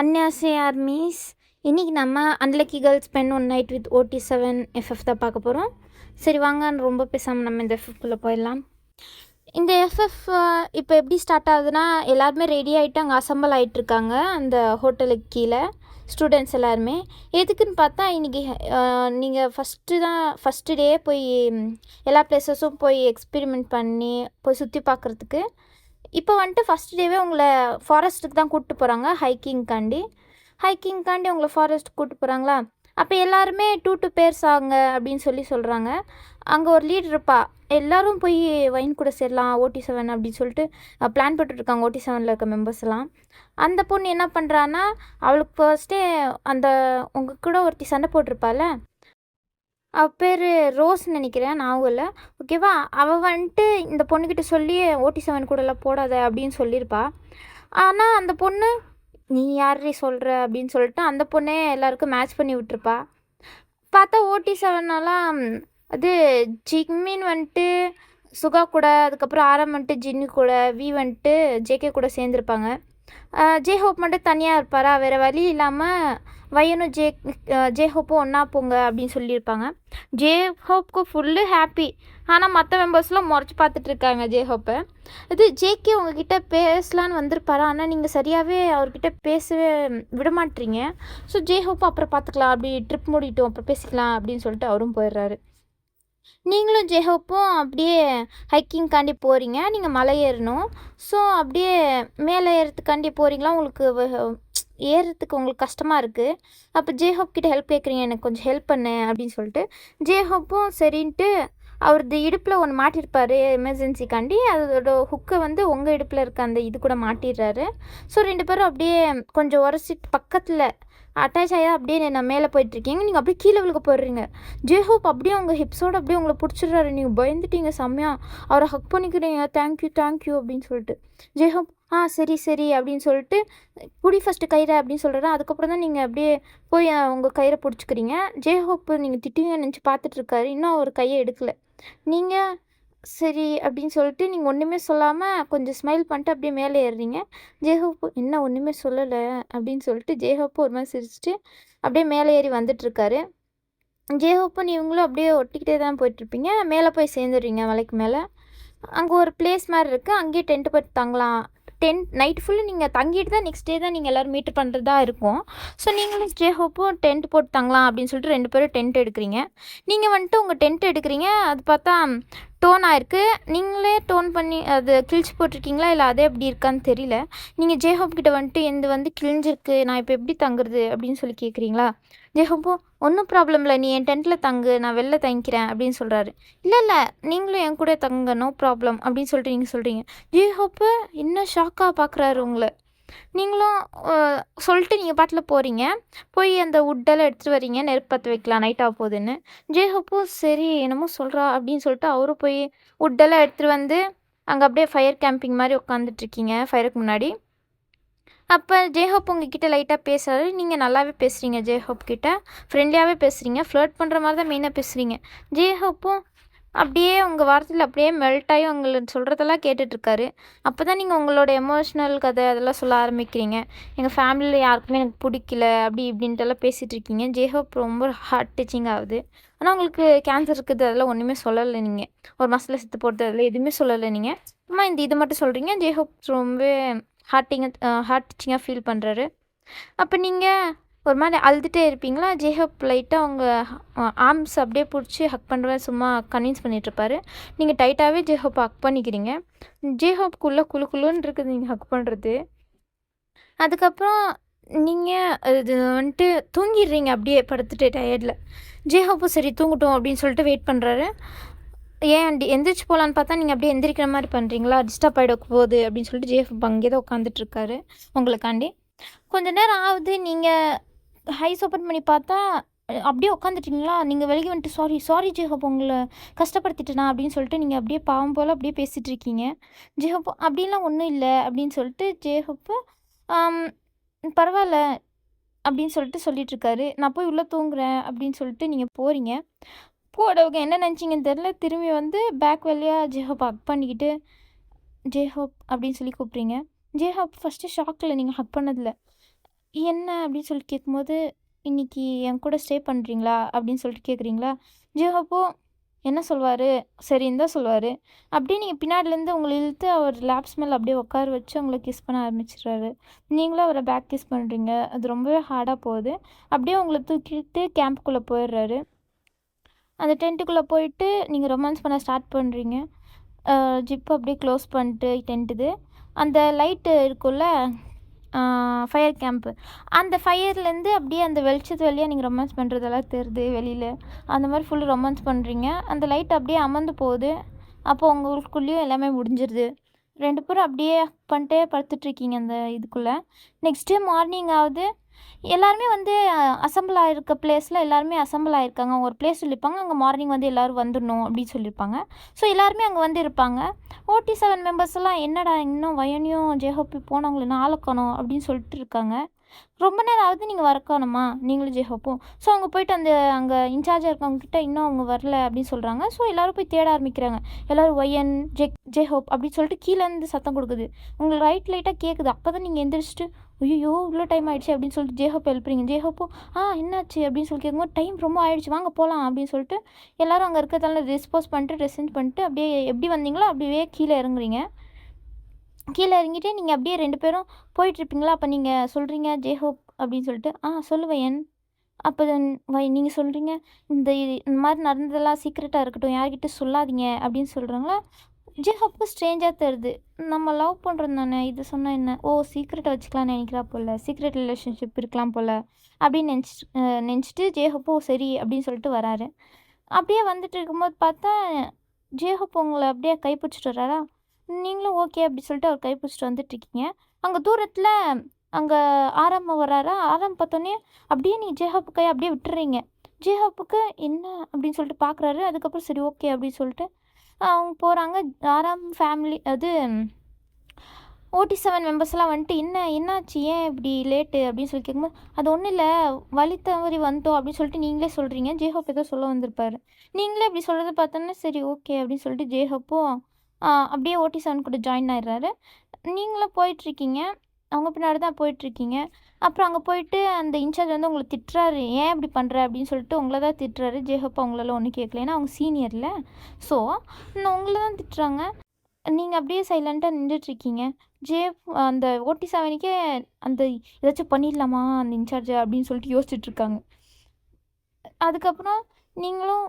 அன்யாசே armies. இன்றைக்கி நம்ம unlucky girls spend one night with OT7 FF தான் பார்க்க போகிறோம். சரி வாங்க, ரொம்ப பேசாமல் நம்ம இந்த எஃப்எஃப்குள்ளே போயிடலாம். இந்த எஃப்எஃப் இப்போ எப்படி ஸ்டார்ட் ஆகுதுன்னா, எல்லாருமே ரெடி ஆகிட்டு அங்கே அசம்பிள் ஆகிட்டுருக்காங்க அந்த ஹோட்டலுக்கு கீழே ஸ்டூடெண்ட்ஸ் எல்லாருமே. எதுக்குன்னு பார்த்தா இன்றைக்கி நீங்கள் ஃபஸ்ட்டு டே போய் எல்லா பிளேஸஸும் போய் எக்ஸ்பெரிமெண்ட் பண்ணி போய் சுற்றி பார்க்குறதுக்கு. இப்போ வந்துட்டு ஃபஸ்ட் டேவே உங்களை ஃபாரஸ்ட்டுக்கு தான் கூப்பிட்டு போகிறாங்க ஹைக்கிங்காண்டி உங்களை ஃபாரஸ்ட்டுக்கு கூப்பிட்டு போகிறாங்களா. அப்போ எல்லாருமே 2 பேர்ஸ் ஆகுங்க அப்படின்னு சொல்கிறாங்க. அங்கே ஒரு லீடர் இருப்பா, எல்லோரும் போய் வைன் கூட சேரலாம் OT7 அப்படின்னு சொல்லிட்டு பிளான் போட்டுட்ருக்காங்க OT7 இருக்க மெம்பர்ஸ் எல்லாம். அந்த பொண்ணு என்ன பண்ணுறான்னா, அவளுக்கு ஃபர்ஸ்ட்டே அந்த உங்கள் கூட ஒருத்தி சண்டை போட்டிருப்பாள், அவள் பேர் ரோஸ்ன்னு நினைக்கிறேன், ஞாபகம் இல்லை, ஓகேவா. அவள் வந்துட்டு இந்த பொண்ணுக்கிட்ட சொல்லி OT7 கூடலாம் போடாத அப்படின்னு சொல்லியிருப்பா. ஆனால் அந்த பொண்ணு நீ யாரே சொல்கிற அப்படின்னு சொல்லிட்டு அந்த பொண்ணே எல்லாருக்கும் மேட்ச் பண்ணி விட்டுருப்பா. பார்த்தா OT7 அது ஜிக்மின் வந்துட்டு சுகா கூட, அதுக்கப்புறம் ஆரம் வந்துட்டு ஜின்னு கூட, வி வந்துட்டு ஜேகே கூட சேர்ந்துருப்பாங்க. ஜே ஹோப் மட்டும் தனியாக இருப்பாரா, வேறு வழி இல்லாமல் வையனும் ஜே ஹோப்பும் ஒன்றா போங்க அப்படின்னு சொல்லியிருப்பாங்க. ஜே ஹோப்க்கு ஃபுல்லு ஹாப்பி. ஆனால் மற்ற மெம்பர்ஸ்லாம் முறைச்சி பார்த்துட்ருக்காங்க ஜே ஹோப்பை. இது ஜேகே உங்ககிட்ட பேசலான்னு வந்திருப்பாரா, ஆனால் நீங்கள் சரியாகவே அவர்கிட்ட பேசவே விட மாட்டீங்க. ஸோ ஜே ஹோப்பும் அப்புறம் பார்த்துக்கலாம், அப்படி ட்ரிப் மூடிட்டோம் அப்புறம் பேசிக்கலாம் அப்படின்னு சொல்லிட்டு அவரும் போயிடுறாரு. நீங்களும் ஜேஹோப்பும் அப்படியே ஹைக்கிங்காண்டி போகிறீங்க, நீங்கள் மலை ஏறணும். ஸோ அப்படியே மேலே ஏறத்துக்காண்டி போகிறீங்களா, உங்களுக்கு ஏறுறதுக்கு உங்களுக்கு கஷ்டமாக இருக்குது. அப்போ ஜேஹோப் கிட்ட ஹெல்ப் கேட்குறீங்க, எனக்கு கொஞ்சம் ஹெல்ப் பண்ணு அப்படின்னு சொல்லிட்டு. ஜேஹோப்பும் சரின்ட்டு அவரது இடுப்பில் ஒன்று மாட்டியிருப்பார் எமர்ஜென்சிக்காண்டி, அதோட ஹுக்கை உங்கள் இடுப்பில் இருக்க அந்த இது கூட மாட்டிடுறாரு. ஸோ 2 பேரும் அப்படியே கொஞ்சம் உரசிட்டு பக்கத்தில் அட்டாச் ஆகி அப்படியே நான் மேலே போயிட்டுருக்கீங்க, நீங்கள் அப்படியே கீழே விழுக போடுறீங்க. ஜேஹோப் அப்படியே உங்கள் ஹிப்ஸோடு அப்படியே உங்களை பிடிச்சிடுறாரு. நீங்கள் பயந்துட்டீங்க செம்மையாக, அவரை ஹக் பண்ணிக்கிறீங்க, தேங்க்யூ அப்படின்னு சொல்லிட்டு. ஜேஹோப் சரி அப்படின்னு சொல்லிட்டு புடி ஃபஸ்ட்டு கயிறை அப்படின்னு சொல்கிறேன். அதுக்கப்புறம் தான் நீங்கள் அப்படியே போய் உங்கள் கயிறை பிடிச்சிக்கிறீங்க. ஜேஹோப் நீங்கள் திட்டுவீங்கன்னு நினச்சி பார்த்துட்ருக்காரு, இன்னும் அவர் கையை எடுக்கலை. நீங்கள் சரி அப்படின்னு சொல்லிட்டு நீங்கள் ஒன்றுமே சொல்லாமல் கொஞ்சம் ஸ்மைல் பண்ணிட்டு அப்படியே மேலே ஏறுறீங்க. ஜேஹோப்பு என்ன ஒன்றுமே சொல்லலை அப்படின்னு சொல்லிட்டு ஜேஹோப்பு ஒரு மாதிரி சிரிச்சிட்டு அப்படியே மேலே ஏறி வந்துட்டுருக்காரு. ஜேஹோப்பும் இவங்களும் அப்படியே ஒட்டிக்கிட்டே தான் போயிட்டுருப்பீங்க. மேலே போய் சேர்ந்துடுறீங்க மலைக்கு மேலே. அங்கே ஒரு பிளேஸ் மாதிரி இருக்குது, அங்கேயே டென்ட்டு போட்டு தங்கலாம். நைட் ஃபுல்லு நீங்கள் தங்கிட்டு தான் நெக்ஸ்ட் டே தான் நீங்கள் எல்லோரும் மீட் பண்ணுறதா இருக்கும். ஸோ நீங்களும் ஜேஹோப்பும் டென்ட் போட்டு தங்கலாம் அப்படின்னு சொல்லிட்டு 2 பேரும் டென்ட் எடுக்கிறீங்க. நீங்கள் வந்துட்டு உங்கள் டென்ட் எடுக்கிறீங்க, அது பார்த்தா டோன் ஆயிருக்கு. நீங்களே டோன் பண்ணி அது கிழிச்சு போட்டிருக்கீங்களா இல்லை அதே எப்படி இருக்கான்னு தெரியல. நீங்கள் ஜேஹோப் கிட்ட வந்துட்டு எந்த கிழிஞ்சிருக்கு, நான் இப்போ எப்படி தங்குறது அப்படின்னு சொல்லி கேட்குறீங்களா. ஜேஹோப்போ ஒன்றும் ப்ராப்ளம் இல்லை, நீ என் டென்ட்டில் தங்கு, நான் வெளில தங்கிக்கிறேன் அப்படின்னு சொல்கிறாரு. இல்லை நீங்களும் என் கூட தங்க, நோ ப்ராப்ளம் அப்படின்னு சொல்லிட்டு நீங்கள் சொல்கிறீங்க. ஜேஹோப்பு இன்னும் ஷாக்காக பார்க்குறாரு உங்களை. நீங்களும் சொல்லிட்டு நீங்கள் பாட்டில் போகிறீங்க. போய் அந்த வுட்டெல்லாம் எடுத்துகிட்டு வரீங்க, நெருப்பு பற்ற வைக்கலாம் நைட் ஆக போகுதுன்னு. ஜேஹோப்பும் சரி என்னமோ சொல்கிறா அப்படின்னு சொல்லிட்டு அவரும் போய் வுட்டெல்லாம் எடுத்துகிட்டு வந்து அங்கே அப்படியே ஃபயர் கேம்பிங் மாதிரி உட்காந்துட்ருக்கீங்க ஃபயருக்கு முன்னாடி. அப்போ ஜேஹோப் உங்ககிட்ட லைட்டாக பேசுகிறாரு. நீங்கள் நல்லாவே பேசுகிறீங்க, ஜேஹோப் கிட்ட ஃப்ரெண்ட்லியாகவே பேசுகிறீங்க, ஃப்ளர்ட் பண்ணுற மாதிரி தான் மெயினாக பேசுகிறீங்க. ஜேஹோப்பும் அப்படியே உங்கள் வார்த்தையில் அப்படியே மெல்ட் ஆகி உங்களுக்கு சொல்கிறதெல்லாம் கேட்டுட்ருக்காரு. அப்போ தான் நீங்கள் உங்களோட எமோஷ்னல் கதை அதெல்லாம் சொல்ல ஆரம்பிக்கிறீங்க. எங்கள் ஃபேமிலியில் யாருக்குமே எனக்கு பிடிக்கல அப்படி இப்படின்ட்டுலாம் பேசிகிட்டு இருக்கீங்க. ஜேஹோப் ரொம்ப ஹார்ட் டச்சிங் ஆகுது. ஆனால் உங்களுக்கு கேன்சர் இருக்குது அதெல்லாம் ஒன்றுமே சொல்லலை. நீங்கள் ஒரு மாதத்தில் செத்து போகிறது அதெல்லாம் எதுவுமே சொல்லலை. நீங்கள் அம்மா இது மட்டும் சொல்கிறீங்க. ஜேஹோப் ரொம்ப ஹார்ட் டச்சிங்காக ஃபீல் பண்ணுறாரு. அப்போ நீங்கள் ஒரு மாதிரி அழுதுகிட்டே இருப்பீங்களா. ஜேஹோப் லைட்டாக அவங்க ஆர்ம்ஸ் அப்படியே பிடிச்சி ஹக் பண்ணுற சும்மா கன்வின்ஸ் பண்ணிகிட்ருப்பாரு. நீங்கள் டைட்டாகவே ஜேஹோப்பை ஹக் பண்ணிக்கிறீங்க. ஜேஹோப்புக்குள்ளே குழுன்னு இருக்குது நீங்கள் ஹக் பண்ணுறது. அதுக்கப்புறம் நீங்கள் இது வந்துட்டு தூங்கிடுறீங்க அப்படியே படுத்துட்டு டயர்டில். ஜேஹோப்பும் சரி தூங்கட்டும் அப்படின்னு சொல்லிட்டு வெயிட் பண்ணுறாரு. ஏன் எந்திரிச்சு போகலான்னு பார்த்தா நீங்கள் அப்படியே எந்திரிக்கிற மாதிரி பண்ணுறீங்களா, டிஸ்டர்ப் ஆகிட போகுது அப்படின்னு சொல்லிட்டு ஜேஹோப் அங்கே தான் உட்காந்துட்ருக்காரு உங்களுக்காண்டி. கொஞ்சம் நேரம் ஆகுது, நீங்கள் ஹைஸ் ஓப்பன் பண்ணி பார்த்தா அப்படியே உட்காந்துட்டிங்களா. நீங்கள் வெளியே வந்துட்டு சாரி ஜேஹோப் உங்களை கஷ்டப்படுத்திட்டேனா அப்படின்னு சொல்லிட்டு நீங்கள் அப்படியே பாவம் போல் அப்படியே பேசிகிட்டு இருக்கீங்க. ஜேஹோப் அப்படின்லாம் ஒன்றும் இல்லை அப்படின்னு சொல்லிட்டு ஜேஹோப்பு பரவாயில்ல அப்படின்னு சொல்லிட்டு சொல்லிகிட்ருக்காரு. நான் போய் உள்ளே தூங்குறேன் அப்படின்னு சொல்லிட்டு நீங்கள் போகிறீங்க. போடவங்க என்ன நினச்சிங்கன்னு தெரில, திரும்பி பேக் வழியாக ஜேஹோப் ஹக் பண்ணிக்கிட்டு ஜேஹோப் அப்படின்னு சொல்லி கூப்பிட்றீங்க. ஜேஹோப் ஃபஸ்ட்டு ஷாக்கில் நீங்கள் ஹக் பண்ணதில்ல. என்ன அப்படின்னு சொல்லிட்டு கேட்கும்போது, "இன்னைக்கு என் கூட ஸ்டே பண்ணுறீங்களா?" அப்படின்னு சொல்லிட்டு கேட்குறீங்களா? அப்போ என்ன சொல்வாரு? சரின்னு தான் சொல்லுவாரு. அப்படியே நீங்க பின்னாடிலேருந்து உங்கள இழுத்து அவர் லேப்ஸ் மேல அப்படியே உட்கார வச்சு உங்கள கிஸ் பண்ண ஆரம்பிச்சுடுறாரு. நீங்களும் அவர பேக் கிஸ் பண்றீங்க. அது ரொம்பவே ஹார்டா போகுது. அப்படியே உங்கள தூக்கிட்டு கேம்ப்குள்ள போயிடுறாரு. அந்த டென்ட்டுக்குள்ள போயிட்டு நீங்க ரொமான்ஸ் பண்ண ஸ்டார்ட் பண்றீங்க. ஜிப் அப்படியே க்ளோஸ் பண்ணிட்டு டென்ட்டுது. அந்த லைட்டு இருக்கும்ல, ஃபயர் கேம்ப்பு. அந்த ஃபயர்லேருந்து அப்படியே அந்த வெளிச்சத்து வழியா நீங்க ரொமான்ஸ் பண்ணுறதெல்லாம் தெரியுது வெளியில. அந்த மாரி ஃபுல் ரொமான்ஸ் பண்ணுறீங்க. அந்த லைட் அப்படியே அமர்ந்து போகுது. அப்போ உங்களுக்குள்ளேயும் எல்லாமே முடிஞ்சிருது. 2 பேரும் அப்படியே பண்ணிட்டே படுத்துட்ருக்கீங்க அந்த இதுக்குள்ள. நெக்ஸ்ட் டே மார்னிங் ஆகுது. எல்லாருமே வந்து அசெம்பிள் ஆயிருக்க பிளேஸில எல்லாருமே அசெம்பிள் ஆயிருக்காங்க. அவங்க ஒரு பிளேஸ் சொல்லியிருப்பாங்க. அங்கே மார்னிங் வந்து எல்லோரும் வந்துடணும் அப்படின்னு சொல்லியிருப்பாங்க. ஸோ எல்லாருமே அங்கே வந்து இருப்பாங்க. OT7 மெம்பர்ஸ் எல்லாம் என்னடா இன்னும் வயனையும் ஜேஹோப்பி போனவங்கள இன்னும் ஆள காணோம் அப்படின்னு சொல்லிட்டு இருக்காங்க. ரொம்ப நேரம் ஆகுது நீங்கள் வர காணோமா நீங்களும் ஜேஹோப்பும். ஸோ அவங்க போயிட்டு அந்த அங்கே இன்சார்ஜாக இருக்கவங்ககிட்ட இன்னும் அவங்க வரல அப்படின்னு சொல்கிறாங்க. ஸோ எல்லோரும் போய் தேட ஆரம்பிக்கிறாங்க. எல்லோரும் ஒய்என் ஜேஹோப் அப்படின்னு சொல்லிட்டு கீழேருந்து சத்தம் கொடுக்குது. உங்களுக்கு லைட்டாக கேட்குது. அப்போ தான் நீங்கள் எந்திரிச்சிட்டு ஐயோ இவ்வளோ டைம் ஆயிடுச்சு அப்படின்னு சொல்லிட்டு ஜேஹோப் எழுப்புறீங்க. ஜேஹோப்பும் என்னாச்சு அப்படின்னு சொல்லி கேட்கும்போது டைம் ரொம்ப ஆயிடுச்சு வாங்க போகலாம் அப்படின்னு சொல்லிட்டு எல்லோரும் அங்கே இருக்கிறதால டிஸ்போஸ் பண்ணிட்டு ட்ரெஸ்ஸிங் பண்ணிட்டு அப்படியே எப்படி வந்தீங்களோ அப்படியே கீழே இறங்குறீங்க. கீழே இறங்கிட்டு நீங்கள் அப்படியே 2 பேரும் போயிட்டுருப்பீங்களா? அப்போ நீங்கள் சொல்கிறீங்க ஜேஹோப் அப்படின்னு சொல்லிட்டு சொல்லு வயன். அப்போ நீங்கள் சொல்கிறீங்க இந்த மாதிரி நடந்ததெல்லாம் சீக்ரெட்டாக இருக்கட்டும் யார்கிட்ட சொல்லாதீங்க அப்படின்னு சொல்கிறாங்களா? ஜேஹோப்புக்கு ஸ்ட்ரேஞ்சாக தருது. நம்ம லவ் பண்ணுறோம் தானே இது சொன்னால் என்ன? ஓ சீக்ரெட்டை வச்சுக்கலாம்னு நினைக்கிறா போல், சீக்ரெட் ரிலேஷன்ஷிப் இருக்கலாம் போல் அப்படின்னு நினச்சிட்டு ஜேஹோப்போ சரி அப்படின்னு சொல்லிட்டு வராரு. அப்படியே வந்துட்டு இருக்கும்போது பார்த்தா ஜேஹோப் உங்களை அப்படியே கைப்பிடிச்சிட்டு வர்றாரா? நீங்களும் ஓகே அப்படி சொல்லிட்டு அவர் கைப்பிடிச்சிட்டு வந்துட்டுருக்கீங்க. அங்கே தூரத்தில் அங்கே ஆரம் வர்றாரா? ஆரம் பார்த்தோன்னே அப்படியே நீங்கள் ஜேஹோப்பு கையை அப்படியே விட்டுறீங்க. ஜேஹோப்புக்கு என்ன அப்படின்னு சொல்லிட்டு பார்க்குறாரு. அதுக்கப்புறம் சரி ஓகே அப்படின்னு சொல்லிட்டு அவங்க போகிறாங்க. ஆராம் ஃபேமிலி அது OT7 மெம்பர்ஸ்லாம் வந்துட்டு என்னாச்சு ஏன் இப்படி லேட்டு அப்படின்னு சொல்லி கேட்கும்போது அது ஒன்றும் இல்லை வழி தவறி வந்துட்டோம் அப்படின்னு சொல்லிட்டு நீங்களே சொல்கிறீங்க. ஜேஹோப் ஏதோ சொல்ல வந்திருப்பாரு. நீங்களே இப்படி சொல்கிறத பார்த்தோன்னா சரி ஓகே அப்படின்னு சொல்லிட்டு ஜேஹோப்பும் அப்படியே OT7 கூட ஜாயின் ஆயிடுறாரு. நீங்களும் போயிட்டுருக்கீங்க. அவங்க பின்னாடி தான் போயிட்டுருக்கீங்க. அப்புறம் அங்கே போயிட்டு அந்த இன்சார்ஜ் வந்து உங்களை திட்டுறாரு. ஏன் இப்படி பண்ணுற அப்படின்னு சொல்லிட்டு உங்களை தான் திட்டுறாரு. ஜேஹோப் அவங்களால ஒன்றும் கேட்கல. ஏன்னா அவங்க சீனியரில். ஸோ உங்களை தான் திட்டுறாங்க. நீங்கள் அப்படியே சைலண்ட்டாக நின்றுட்டுருக்கீங்க. அந்த OT7க்கே அந்த ஏதாச்சும் பண்ணிடலாமா அந்த இன்சார்ஜை அப்படின்னு சொல்லிட்டு யோசிச்சுட்ருக்காங்க. அதுக்கப்புறம் நீங்களும்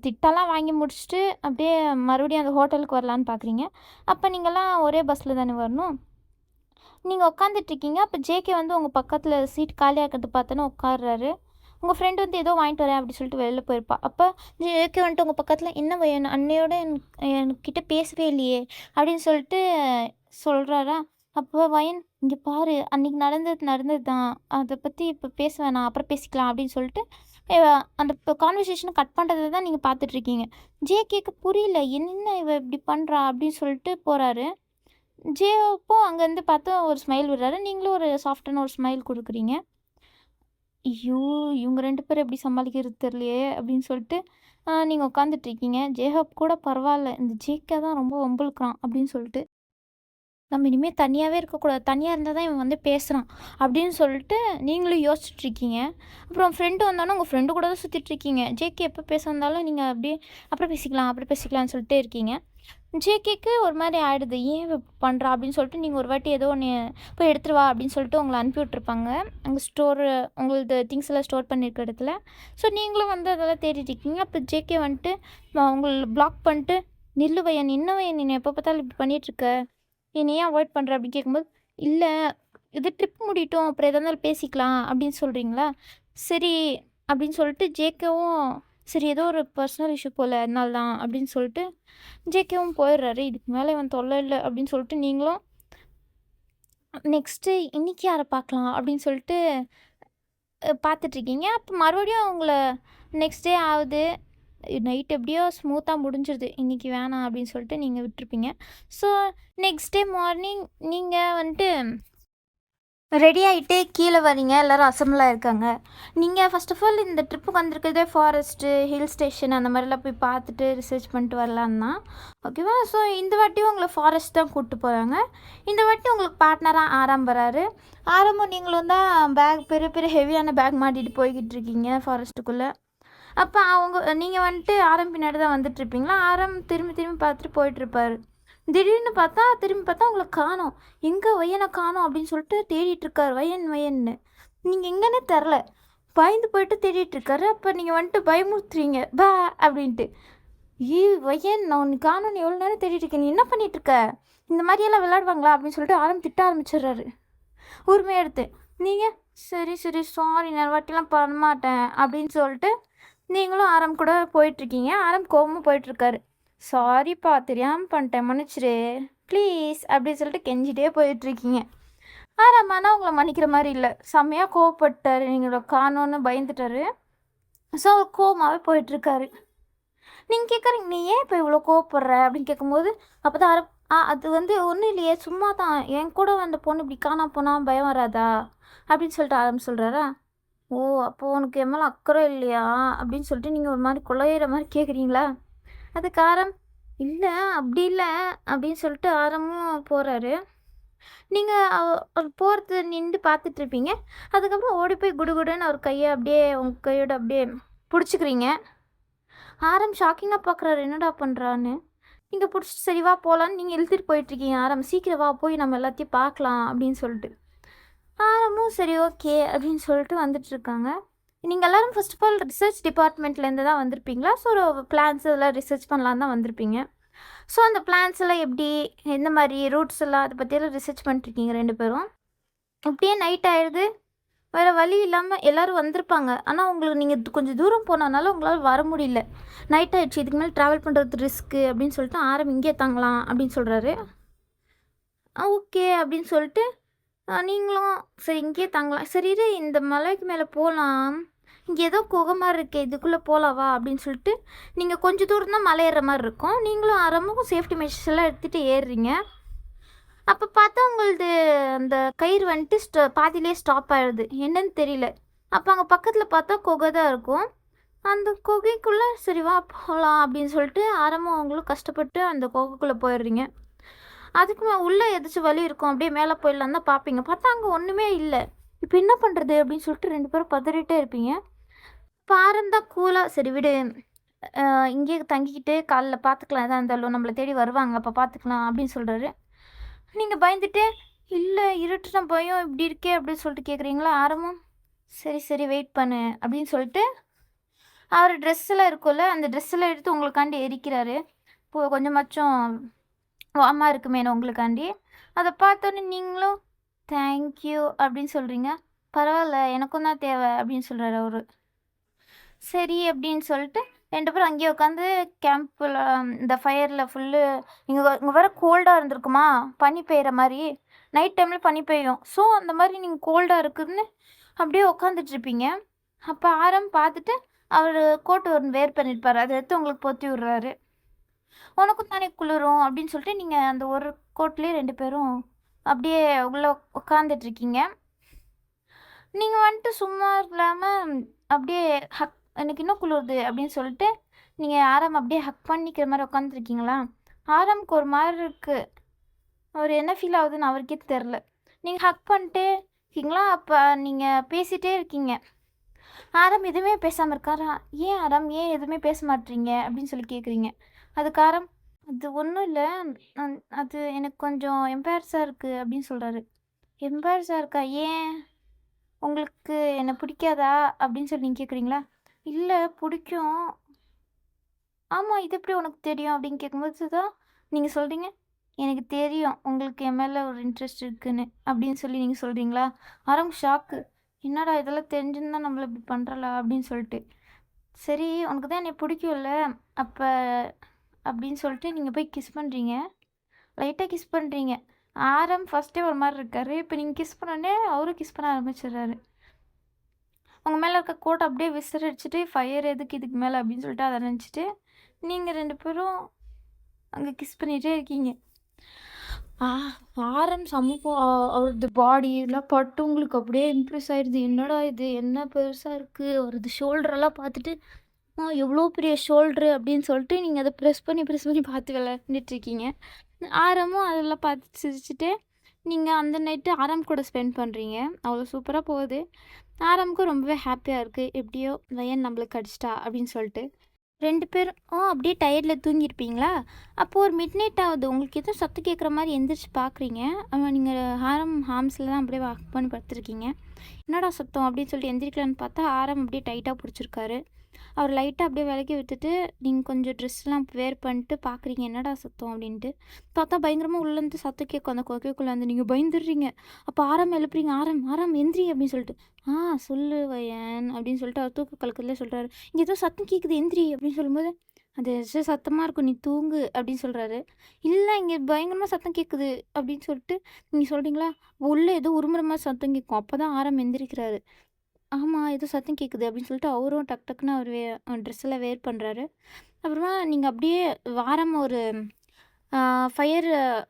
திட்டெல்லாம் வாங்கி முடிச்சுட்டு அப்படியே மறுபடியும் அந்த ஹோட்டலுக்கு வரலான்னு பார்க்குறீங்க. அப்போ நீங்கள்லாம் ஒரே பஸ்ஸில் தானே வரணும். நீங்கள் உட்காந்துட்ருக்கீங்க. அப்போ ஜேகே வந்து உங்கள் பக்கத்தில் சீட் காலியாக இருக்கிறத பார்த்தோன்னே உட்கார்றாரு. உங்கள் ஃப்ரெண்டு வந்து ஏதோ வாங்கிட்டு வரேன் அப்படி சொல்லிட்டு வெளில போயிருப்பா. அப்போ ஜேகே வந்துட்டு உங்கள் பக்கத்தில் என்ன வேணும் அன்னையோட என்கிட்ட பேசவே இல்லையே அப்படின்னு சொல்லிட்டு சொல்கிறாரா? அப்போ வயன் இங்கே பாரு அன்றைக்கி நடந்தது தான் அதை பற்றி இப்போ பேச வேணாம் அப்புறம் பேசிக்கலாம் அப்படின்னு சொல்லிட்டு அந்த கான்வர்சேஷனை கட் பண்ணுறதை தான் நீங்கள் பார்த்துட்ருக்கீங்க. ஜேகேக்கு புரியல என்ன இவ இப்படி பண்ணுறா அப்படின்னு சொல்லிட்டு போகிறாரு. ஜியோப்போ அங்கேருந்து பார்த்தா ஒரு ஸ்மைல் விடுறாரு. நீங்களும் ஒரு சாஃப்டான ஒரு ஸ்மைல் கொடுக்குறீங்க. ஐயோ! இவங்க 2 பேரும் எப்படி சமாளிக்கிறது தெரியலையே அப்படின்னு சொல்லிட்டு நீங்கள் உட்காந்துட்ருக்கீங்க. ஜேஹப் கூட பரவாயில்ல. இந்த ஜேகே தான் ரொம்ப வம்பிழுக்கிறான் அப்படின்னு சொல்லிட்டு. நம்ம இனிமேல் தனியாகவே இருக்கக்கூடாது. தனியாக இருந்தால் தான் இவன் வந்து பேசுகிறான் அப்படின்னு சொல்லிட்டு நீங்களும் யோசிச்சுட்ருக்கீங்க. அப்புறம் ஃப்ரெண்டு வந்தோன்னே உங்கள் ஃப்ரெண்டு கூட தான் சுற்றிட்டுருக்கீங்க. ஜேகே எப்போ பேச வந்தாலும் நீங்கள் அப்படியே அப்புறம் பேசிக்கலாம்னு சொல்லிட்டே இருக்கீங்க. ஜேகேக்கு ஒரு மாதிரி ஆகிடுது. ஏன் பண்ணுறா அப்படின்னு சொல்லிட்டு நீங்கள் ஒரு வாட்டி ஏதோ ஒன்று போய் எடுத்துகிட்டு வா அப்படின்னு சொல்லிட்டு உங்களை அனுப்பி விட்ருப்பாங்க. அங்கே உங்களது திங்ஸ் எல்லாம் ஸ்டோர் பண்ணியிருக்க இடத்துல. ஸோ நீங்களும் வந்து அதெல்லாம் தேடிட்டு இருக்கீங்க. அப்போ ஜேகே வந்துட்டு உங்களை பிளாக் பண்ணிட்டு நில்லு வயன் நீ எப்போ பார்த்தாலும் இப்படி பண்ணிகிட்ருக்க என்னை ஏன் அவாய்ட் பண்ணுற அப்படின்னு கேட்கும்போது இல்லை இது ட்ரிப் முடியட்டும் அப்புறம் எதாக இருந்தாலும் பேசிக்கலாம் அப்படின்னு சொல்கிறீங்களா? சரி அப்படின்னு சொல்லிட்டு ஜேகேவும் சரி ஏதோ ஒரு பர்சனல் இஷ்யூ போல் அதனால தான் அப்படின்னு சொல்லிட்டு ஜேகேவும் போயிடுறாரு. இதுக்கு மேலே இவன் தொல்லை இல்லை அப்படின்னு சொல்லிட்டு நீங்களும் நெக்ஸ்ட்டு இன்றைக்கி யாரை பார்க்கலாம் அப்படின்னு சொல்லிட்டு பார்த்துட்ருக்கீங்க. அப்போ மறுபடியும் உங்களை நெக்ஸ்ட் டே ஆகுது. நைட் எப்படியோ ஸ்மூத்தாக முடிஞ்சிருது. இன்றைக்கி வேணாம் அப்படின்னு சொல்லிட்டு நீங்கள் விட்டுருப்பீங்க. ஸோ நெக்ஸ்ட் டே மார்னிங் நீங்கள் வந்துட்டு ரெடி ஆகிட்டு கீழே வரீங்க, எல்லோரும் அசம்பிளாக இருக்காங்க. நீங்கள் ஃபர்ஸ்ட் ஆஃப் ஆல் இந்த ட்ரிப்புக்கு வந்திருக்கிறதே ஃபாரஸ்ட்டு, ஹில் ஸ்டேஷன் அந்த மாதிரிலாம் போய் பார்த்துட்டு ரிசர்ச் பண்ணிட்டு வரலான்னு தான். ஓகேவா? ஸோ இந்த வாட்டியும் உங்களை ஃபாரஸ்ட் தான் கூப்பிட்டு போகிறாங்க. இந்த வாட்டி உங்களுக்கு பார்ட்னராக ஆரம் வராரு. ஆரம்பம் நீங்களும் தான் பெரிய பெரிய ஹெவியான பேக் மாட்டிட்டு போய்கிட்டு இருக்கீங்க ஃபாரஸ்ட்டுக்குள்ளே. அப்போ நீங்கள் வந்துட்டு ஆரம் பின்னாடி தான் வந்துட்டுருப்பீங்களா? ஆரம் திரும்பி திரும்பி பார்த்துட்டு போயிட்டுருப்பாரு. திடீர்னு திரும்பி பார்த்தா உங்களை காணோம். எங்கே வையனை காணோம் அப்படின்னு சொல்லிட்டு தேடிட்டுருக்காரு. வையன்னு நீங்கள் எங்கன்னே தெரில. பயந்து போயிட்டு தேடிட்டுருக்காரு. அப்போ நீங்கள் வந்துட்டு பயமுறுத்துறீங்க பா அப்படின்ட்டு. வையன் நான் உன்னை காணோன்னு எவ்வளோ நேரம் தேடிட்டுருக்கேன், நீ என்ன பண்ணிகிட்ருக்க, இந்த மாதிரியெல்லாம் விளையாடுவாங்களா அப்படின்னு சொல்லிட்டு திட்ட ஆரம்பிச்சிடுறாரு உரிமையை எடுத்து. நீங்கள் சரி சரி சாரி நான் வாட்டிலாம் பண்ண மாட்டேன் அப்படின்னு சொல்லிட்டு நீங்களும் கூட போயிட்டுருக்கீங்க. கோவமாக போயிட்டுருக்காரு. சாரிப்பா தெரியாமல் பண்ணிட்டேன், மன்னிச்சிரு ப்ளீஸ் அப்படின்னு சொல்லிட்டு கெஞ்சிட்டே போயிட்டுருக்கீங்க. ஆனால் உங்களை மன்னிக்கிற மாதிரி இல்லை. செம்மையாக கோவப்பட்டார், நீங்களோட காணோன்னு பயந்துட்டார். ஸோ அவர் கோவமாகவே போயிட்டுருக்காரு. நீங்கள் கேட்குறீங்க நீ ஏன் இப்போ இவ்வளோ கோவப்படுற அப்படின்னு கேட்கும்போது, அப்போ தான் அது ஒன்றும் இல்லையே, சும்மா தான் என் கூட வந்த பொண்ணு இப்படி காணாம போனால் பயம் வராதா அப்படின்னு சொல்லிட்டு சொல்கிறாரா. ஓ அப்போது உனக்கு என் மேலே அக்கறை இல்லையா அப்படின்னு சொல்லிட்டு நீங்கள் ஒரு மாதிரி குலையிற மாதிரி கேட்குறீங்களா. அதுக்கு ஆரம் இல்லை அப்படி இல்லை அப்படின்னு சொல்லிட்டு ஆரமும் போகிறாரு. நீங்கள் அவர் போகிறது நின்று பார்த்துட்ருப்பீங்க. அதுக்கப்புறம் ஓடி போய் குடுகுடுன்னு அவர் கையை அப்படியே உங்கள் கையோட அப்படியே பிடிச்சிக்கிறீங்க. ஆரம் ஷாக்கிங்காக பார்க்குறாரு, என்னடா பண்ணுறான்னு. நீங்கள் பிடிச்சிட்டு சரி வா போகலான்னு நீங்கள் இழுத்துட்டு போயிட்டுருக்கீங்க. ஆரம் சீக்கிரம் வா போய் நம்ம எல்லாத்தையும் பார்க்கலாம் அப்படின்னு சொல்லிட்டு. ஆரமும் சரி ஓகே அப்படின்னு சொல்லிட்டு வந்துட்டுருக்காங்க. நீங்கள் எல்லோரும் ஃபர்ஸ்ட் ஆஃப் ஆல் ரிசர்ச் டிபார்ட்மெண்ட்லேருந்து தான் வந்திருப்பீங்களா? ஸோ ஒரு பிளான்ஸ் எல்லாம் ரிசர்ச் பண்ணலான்னு தான் வந்திருப்பீங்க. ஸோ அந்த பிளான்ஸ் எல்லாம் எப்படி, எந்த மாதிரி ரூட்ஸ் எல்லாம் அதை பற்றியெல்லாம் ரிசர்ச் பண்ணிட்டுருக்கீங்க 2 பேரும். இப்படியே நைட் ஆகிடுது. வேறு வழி இல்லாமல் எல்லோரும் வந்திருப்பாங்க. ஆனால் உங்களுக்கு நீங்கள் கொஞ்சம் தூரம் போனதுனால உங்களால் வர முடியல. நைட் ஆகிடுச்சு, இதுக்கு மேலே ட்ராவல் பண்ணுறது ரிஸ்க்கு அப்படின்னு சொல்லிட்டு இங்கே தங்கலாம் அப்படின்னு சொல்கிறாரு. ஓகே அப்படின்னு சொல்லிட்டு நீங்களும் சரி இங்கேயே தங்கலாம். சரி இந்த மலைக்கு மேலே போகலாம், இங்கே ஏதோ குகை மாதிரி இருக்கே, இதுக்குள்ளே போகலாவா அப்படின்னு சொல்லிட்டு நீங்கள் கொஞ்சம் தூரம் தான் மலை ஏறுற மாதிரி இருக்கும். நீங்களும் ஆரம்பம் சேஃப்டி மெஷர்ஸ் எல்லாம் எடுத்துகிட்டு ஏறுறீங்க. அப்போ பார்த்தா உங்களது அந்த கயிறு வந்துட்டு பாதியிலே ஸ்டாப் ஆகிடுது, என்னன்னு தெரியல. அப்போ அங்கே பக்கத்தில் பார்த்தா குகை தான் இருக்கும். அந்த குகைக்குள்ளே சரி வா போகலாம் அப்படின்னு சொல்லிட்டு ஆரம்பம் அவங்களும் கஷ்டப்பட்டு அந்த குகைக்குள்ளே போயிடுறீங்க. அதுக்கு உள்ளே எதாச்சும் வழி இருக்கும், அப்படியே மேலே போயிடலாம் தான் பார்ப்பீங்க. பார்த்தா அங்கே ஒன்றுமே இல்லை. இப்போ என்ன பண்ணுறது அப்படின்னு சொல்லிட்டு 2 பேரும் பதறிட்டே இருப்பீங்க. பாரம் தான் கூலாக சரி விடு, இங்கேயே தங்கிக்கிட்டு காலைல பார்த்துக்கலாம், எதாக இருந்தாலும் நம்மளை தேடி வருவாங்க அப்போ பார்த்துக்கலாம் அப்படின்னு சொல்கிறாரு. நீங்கள் பயந்துட்டு இல்லை இருட்டுன பயம் இப்படி இருக்கே அப்படின்னு சொல்லிட்டு கேட்குறீங்களா. ஆரம்பம் சரி சரி வெயிட் பண்ணு அப்படின்னு சொல்லிட்டு அவர் ட்ரெஸ்ஸெல்லாம் இருக்கும்ல, அந்த ட்ரெஸ்ஸெல்லாம் எடுத்து உங்களுக்காண்டி எரிக்கிறாரு. இப்போது கொஞ்சமாச்சும் வாமா இருக்குமேனு உங்களுக்காண்டி. அதை பார்த்தோன்னே நீங்களும் தேங்க்யூ அப்படின்னு சொல்கிறீங்க. பரவாயில்ல எனக்கும் தான் தேவை அப்படின்னு சொல்கிறாரு அவர். சரி அப்படின்னு சொல்லிட்டு 2 பேரும் அங்கேயே உட்காந்து கேம்பில் இந்த ஃபயரில் ஃபுல்லு இங்கே வேறு கோல்டாக இருந்திருக்குமா, பனி பெய்கிற மாதிரி. நைட் டைமில் பனி பெய்யும். ஸோ அந்த மாதிரி நீங்கள் கோல்டாக இருக்குதுன்னு அப்படியே உட்காந்துட்ருப்பீங்க. அப்போ பார்த்துட்டு அவர் கோட்டு ஒன்று வேர் பண்ணியிருப்பார், அதை எடுத்து உங்களுக்கு பொத்தி விட்றாரு. உனக்கும் தானே குளிரும் அப்படின்னு சொல்லிட்டு நீங்கள் அந்த ஒரு கோட்லேயே 2 பேரும் அப்படியே உள்ளே உட்காந்துட்ருக்கீங்க. நீங்கள் வந்துட்டு சும்மா இல்லாமல் அப்படியே எனக்கு இன்னும் குளிருது அப்படின்னு சொல்லிட்டு நீங்கள் அப்படியே ஹக் பண்ணிக்கிற மாதிரி உட்காந்துருக்கீங்களா. ஆரம்க்கு ஒரு மாதிரி இருக்குது, அவர் என்ன ஃபீல் ஆகுதுன்னு அவருக்கே தெரில. நீங்கள் ஹக் பண்ணிட்டே இருக்கீங்களா. அப்போ நீங்கள் பேசிகிட்டே இருக்கீங்க. எதுவுமே பேசாமல் இருக்காரா. ஏன் ஏன் எதுவுமே பேச மாட்டீங்க அப்படின்னு சொல்லி கேட்குறீங்க. அதுக்கு அது ஒன்றும் இல்லை, அது எனக்கு கொஞ்சம் எம்பேரஸாக இருக்குது அப்படின்னு சொல்கிறாரு. எம்பேரஸாக இருக்கா, ஏன் உங்களுக்கு என்னை பிடிக்காதா அப்படின்னு சொல்லி நீங்கள் கேட்குறீங்களா. இல்லை பிடிக்கும். ஆமாம் இது எப்படி உனக்கு தெரியும் அப்படின்னு கேட்கும்போது தான் நீங்கள் சொல்கிறீங்க எனக்கு தெரியும் உங்களுக்கு என் மேலே ஒரு இன்ட்ரெஸ்ட் இருக்குன்னு அப்படின்னு சொல்லி நீங்கள் சொல்கிறீங்களா. ஷாக்கு, என்னடா இதெல்லாம் தெரிஞ்சுன்னு தான் நம்மளை இப்படி பண்ணுறலா அப்படின்னு சொல்லிட்டு. சரி உனக்கு தான் என்னை பிடிக்கும்ல அப்போ அப்படின்னு சொல்லிட்டு நீங்கள் போய் கிஸ் பண்ணுறீங்க. லைட்டாக கிஸ் பண்ணுறீங்க. ஃபஸ்ட்டே ஒரு மாதிரி இருக்கார். இப்போ நீங்கள் கிஸ் பண்ணோடனே அவரும் கிஸ் பண்ண ஆரம்பிச்சிடுறாரு. உங்கள் மேலே இருக்க கோட்டை அப்படியே விசிறடிச்சிட்டு ஃபயர் எதுக்கு இதுக்கு மேலே அப்படின்னு சொல்லிட்டு அதை நினச்சிட்டு நீங்கள் 2 பேரும் அங்கே கிஸ் பண்ணிகிட்டே இருக்கீங்க. ஆ ஆரம் அவரது பாடி இதெல்லாம் பட்டு உங்களுக்கு அப்படியே இம்ப்ரெஸ் ஆயிடுது. என்னடா இது என்ன பெருசா இருக்கு. அவரது ஷோல்டரெல்லாம் பார்த்துட்டு, எவ்வளோ பெரிய ஷோல்டரு அப்படின்னு சொல்லிட்டு நீங்க அத ப்ரெஸ் பண்ணி பார்த்து விளையாண்டுட்டுருக்கீங்க. ஆரமும் அதெல்லாம் பார்த்து சிரிச்சுட்டே, நீங்க அந்த நைட்டு ஆரம் கூட ஸ்பெண்ட் பண்றீங்க. அவ்வளோ சூப்பரா போகுது. ஆரமுக்கும் ரொம்பவே ஹேப்பியா இருக்கு. எப்படியோ வயன் நம்மளுக்கு கடிச்சிட்டா அப்படின்னு சொல்லிட்டு. 2 பேரும் அப்படியே டயர்ட்ல தூங்கியிருப்பீங்களா? அப்போ ஒரு மிட் நைட் ஆகுது. உங்களுக்கு ஏதோ சத்தம் கேட்குற மாரி எந்திரிச்சு பார்க்குறீங்க. நீங்க ஹார்ம்ஸ்ல தான் அப்படியே வாக் பண்ணி படுத்துருக்கீங்க. என்னடா சத்தம் அப்படின்னு சொல்லிட்டு எந்திரிக்கலான்னு பார்த்தா, ஆரம் அப்படியே டைட்டா புடிச்சிருக்காரு. அவர் லைட்டா அப்படியே விலக்கி விட்டுட்டு, நீங்க கொஞ்சம் ட்ரெஸ்லாம் வேர் பண்ணிட்டு பார்க்குறீங்க. என்னடா சத்தம் அப்படின்ட்டு. பார்த்தா பயங்கரமா உள்ளேருந்து சத்தம் கேட்கும் அந்த கொகைக்குள்ளேருந்து. நீங்க பயந்துடுறீங்க. அப்போ ஆரம் எழுப்புறீங்க. "ஆரம், ஆரம் எந்திரி" அப்படின்னு சொல்லிட்டு. சொல்லு வயன்" அப்படின்னு சொல்லிட்டு அவர் தூக்க கலக்கத்திலே சொல்றாரு. "இங்க ஏதோ சத்தம் கேட்குது எந்திரி" அப்படின்னு சொல்லும்போது, "அது ஏதாச்சும் சத்தமா இருக்கும். நீ தூங்கு" அப்படின்னு சொல்றாரு. "இல்ல இங்க பயங்கரமா சத்தம் கேட்குது" அப்படின்னு சொல்லிட்டு நீங்க சொல்றீங்களா? உள்ள ஏதோ உருமுற மாரி சத்தம் கேட்கும். அப்பதான் ஆரம் எந்திரிக்கிறாரு. ஆமா. ஏதோ சத்தம் கேட்குது அப்படின்னு சொல்லிட்டு அவரும் டக் டக்குன்னு அவர் ட்ரெஸ்ஸெல்லாம் வேர் பண்ணுறாரு. அப்புறமா நீங்க அப்படியே வாரம் ஒரு ஆ ஃபயர்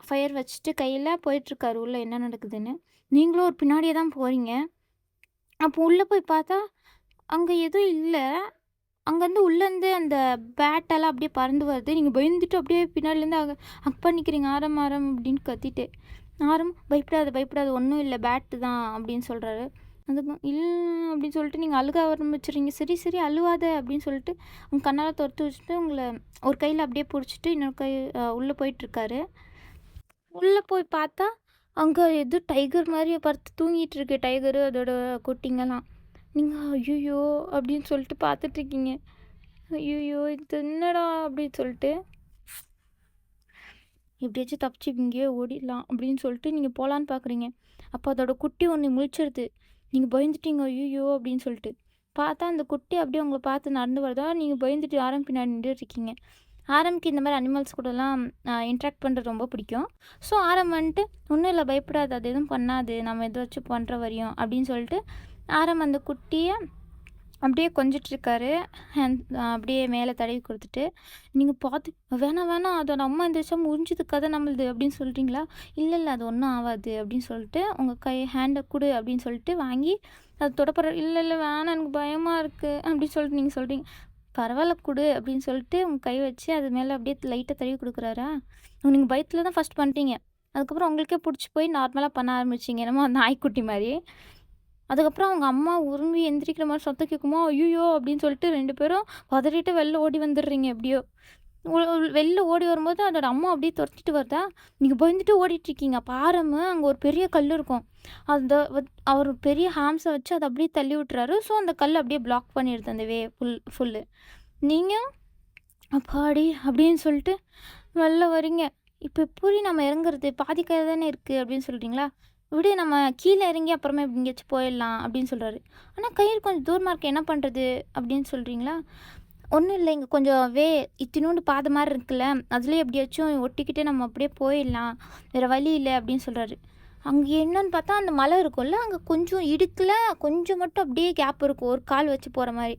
ஃபயர் வச்சுட்டு கையில போயிட்டுருக்காரு உள்ள என்ன நடக்குதுன்னு. நீங்களும் ஒரு பின்னாடியே தான் போறீங்க. அப்போ உள்ள போய் பார்த்தா, அங்க எதுவும் இல்ல. அங்கேருந்து உள்ளேருந்து அந்த பேட்டெல்லாம் அப்படியே பறந்து வருது. நீங்க பயந்துட்டு அப்படியே பின்னாடிலேருந்து ஹக் பண்ணிக்கிறீங்க. "ஆரம், ஆரம்" அப்படின்னு கத்திட்டு. ஆரம் "பயப்படாத, பயப்படாத ஒன்றும் இல்ல பேட்டு தான்" அப்படின்னு சொல்றாரு. அதுக்கும் அப்படின்னு சொல்லிட்டு நீங்க அழுக ஆரம்பிச்சுறீங்க. "சரி, சரி அழுவாத" அப்படின்னு சொல்லிட்டு உங்க கண்ணால தொரத்தி வச்சுட்டு உங்கள ஒரு கையில அப்படியே புடிச்சிட்டு இன்னொரு கை உள்ள போயிட்டுருக்காரு. உள்ள போய் பார்த்தா, அங்க ஏதோ டைகர் மாரி படுத்து தூங்கிட்டு இருக்கு. டைகரு அதோட குட்டிங்கலாம். நீங்க "ஐய்யய்யோ!" அப்படின்னு சொல்லிட்டு பார்த்துட்ருக்கீங்க. "ஐய்யய்யோ! இது என்னடா?" அப்படின்னு சொல்லிட்டு, "எப்படியாச்சும் தப்பிச்சு இங்கேயே ஓடிடலாம்" அப்படின்னு சொல்லிட்டு நீங்க போலான்னு பார்க்குறீங்க. அப்போ அதோட குட்டி ஒண்ணு முழிச்சிருது. நீங்க பயந்துட்டீங்க. "ஐய்யய்யோ!" அப்படின்னு சொல்லிட்டு. பார்த்தா அந்த குட்டி அப்படியே உங்கள பார்த்து நடந்து வருதா, நீங்க பயந்துட்டு ஆரம் பின்னாடி நின்னுட்ருக்கீங்க. ஆரம்க்கு இந்த மாரி அனிமல்ஸ் கூடலாம் இன்ட்ராக்ட் பண்ணுறது ரொம்ப பிடிக்கும். ஸோ ஆரம் வந்துட்டு, "ஒன்றும் இல்ல பயப்படாத. அது எதுவும் பண்ணாது. நம்ம ஏதாச்சும் பண்ற வரையும்" அப்படின்னு சொல்லிட்டு, ஆரம் அந்த குட்டிய அப்படியே கொஞ்சிட்டுருக்காரு. அப்படியே மேலே தடவி குடுத்துட்டு, நீங்க பார்த்து "வேணாம், வேணாம் அதோட அம்மா எந்திரிச்சா முடிஞ்சுது கதை நம்மளுது" அப்படின்னு சொல்றீங்களா? "இல்ல, இல்ல அது ஒண்ணும் ஆவாது" அப்படின்னு சொல்லிட்டு, உங்க ஹேண்ட குடு அப்படின்னு சொல்லிட்டு வாங்கி அது தொட போறாரு. "இல்ல, இல்ல வேணாம் எனக்கு பயமா இருக்கு" அப்படின்னு சொல்லிட்டு நீங்க சொல்றீங்க. "பரவால்ல குடு" அப்படின்னு சொல்லிட்டு உங்க கை வச்சு அது மேல அப்படியே லைட்டா தடவி குடுக்குறாரா? நீங்க பயத்துல தான் ஃபர்ஸ்ட் பண்ணிட்டீங்க. அதுக்கப்புறம் உங்களுக்கே புடிச்சு போய் நார்மலா பண்ண ஆரம்பிச்சீங்க. என்னமோ நாய்க்குட்டி மாரி. அதுக்கப்புறம் அவங்க அம்மா உரும்பி எந்திரிக்கிற மாரி சத்தம் கேட்குமா, "ஐய்யய்யோ!" அப்படின்னு சொல்லிட்டு 2 பேரும் பதறிட்டு வெளில ஓடி வந்துடுறீங்க எப்படியோ. வெளில ஓடி வரும்போது அதோட அம்மா அப்படியே தொரத்திட்டு வருதா, நீங்க பயந்துட்டு ஓடிட்டுருக்கீங்க. அப்ப ஆரமு அங்க ஒரு பெரிய கல் இருக்கும். அந்த அவர் பெரிய ஹாம்ஸ வச்சு அத அப்படியே தள்ளி விட்டுறாரு. ஸோ அந்த கல் அப்படியே பிளாக் பண்ணிடுது அந்த ஃபுல்லு. நீங்க அப்பாடி! அப்படின்னு சொல்லிட்டு வெளில வரீங்க. இப்ப எப்படி நம்ம இறங்குறது? பாதி கரை தானே இருக்கு அப்படின்னு சொல்றீங்களா? விடு நம்ம கீழ இறங்கி அப்புறமா எங்கேயாச்சும் போயிடலாம் அப்படின்னு சொல்றாரு. ஆனா கயிறு கொஞ்சம் தூரமா இருக்கு என்ன பண்றது? அப்படின்னு சொல்றீங்களா? ஒண்ணும் இல்ல இங்க கொஞ்சம் இத்தினூண்டு பாதை மாரி இருக்குல்ல, அதுலயே எப்படியாச்சும் ஒட்டிக்கிட்டு நம்ம அப்படியே போயிடலாம். வேற வழி இல்ல அப்படின்னு சொல்றாரு. அங்க என்னன்னு பார்த்தா அந்த மலை இருக்கும்ல, அங்க கொஞ்சம் இடுக்குல கொஞ்சம் மட்டும் அப்படியே கேப் இருக்கும். ஒரு கால் வச்சு போற மாரி.